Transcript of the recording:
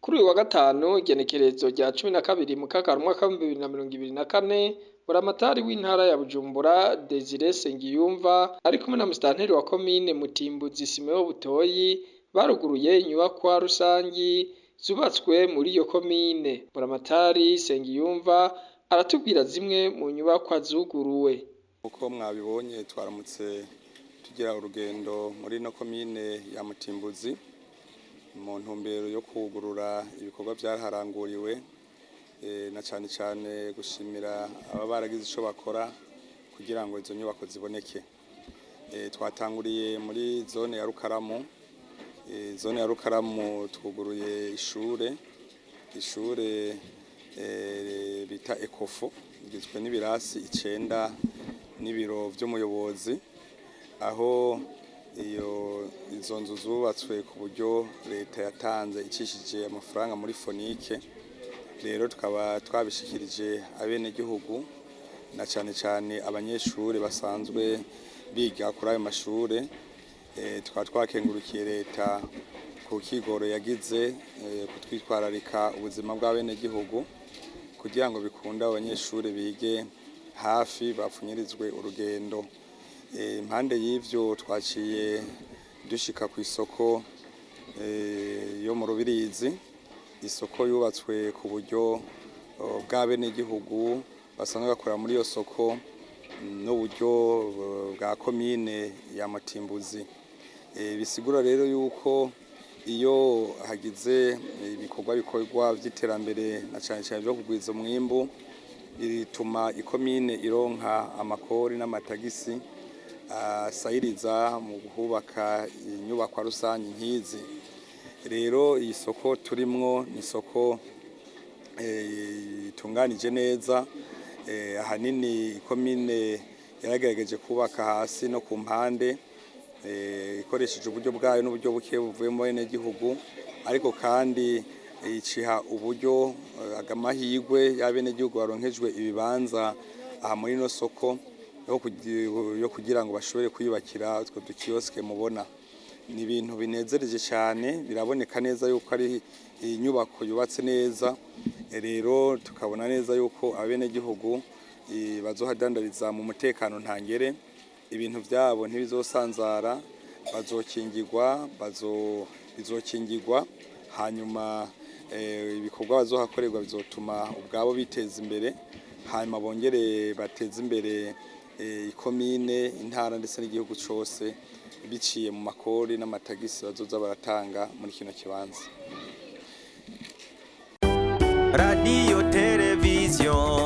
Kuri uyu wa gatanu igenekerezo rya 12 Mukakaro umwaka wa 2024 buramatari w'intara ya Bujumbura Desire Sengiyumva ari kumwe na musitanteri wa komine Mutimbuzi Simeon Butoyi baruguruye inyubakwa rusangi zubatswe muri iyo komine. Buramatari Sengiyumva aratubwira zimwe mu nyubakwa zuguruwe. Uko mwabibonye twaramutse tugira urugendo muri no komine ya Mutimbuzi mu ntumbero yo kugurura ibikorwa byarharanguriwe na cyane gushimira aba baragize ico bakora kugira ngo izo nyubako ziboneke. Twatanguriye muri zone ya Rukaramu. Zone ya Rukaramu twuguruye ishure bita Ekofo igizwe n'ibirasi 9 n'ibiro by'umuyobozi, aho izo nzu zubatswe ku buryo leta yatanze icishije amafaranga muri fonike. Rero tukaba twabishikirije abene gihugu na cyane abanyeshuri basanzwe biga kuri ayo mashure. Tukaba twakengurukiye leta ku kigoro yagize kutwitwararika ubuzima bw'abene gihugu kugira ngo bikunda abanyeshuri bige hafi bapfunyirizwe urugendo. Impande y'ivyo twaciye dushika ku isoko yo mu Rubirizi. Isoko yubatswe ku buryo bw'abene gihugu basanzwe bakora muri iyo soko n'uburyo bwa komine ya Mutimbuzi. Bisigura rero yuko iyo hagize ibikorwa by'iterambere na cyane byo kugwiza umwimbu bituma ikomine ironka amakori n'amatagisi sayiriza mu kubaka inyubako rusange nkizi. Rero iyi soko turimwo ni soko itunganije neza. Ahanini ikomine yaragerageje kubaka hasi no ku mpande ikoresheje uburyo bwayo n'uburyo buke buvuye mu bene gihugu, ariko kandi iciha uburyo agamahirwe y'abene gihugu baronkejwe ibibanza aha muri no soko yo kugira ngo bashobore kwiyubakira utwo dukioske mubona. Ni ibintu binezereje cyane, biraboneka neza yuko ari inyubako yubatse neza. Rero tukabona neza yuko abene gihugu bazohadandariza mu mutekano ntangere, ibintu byabo ntibizosanzara, bizokingirwa, hanyuma ibikorwa bazohakorerwa bizotuma ubwabo biteza imbere, hanyuma bongere bateza imbere ikomine, intara ndetse n'igihugu cyose biciye mu makori n'amatagisi bazoza baratanga muri kino kibanza. Radio Television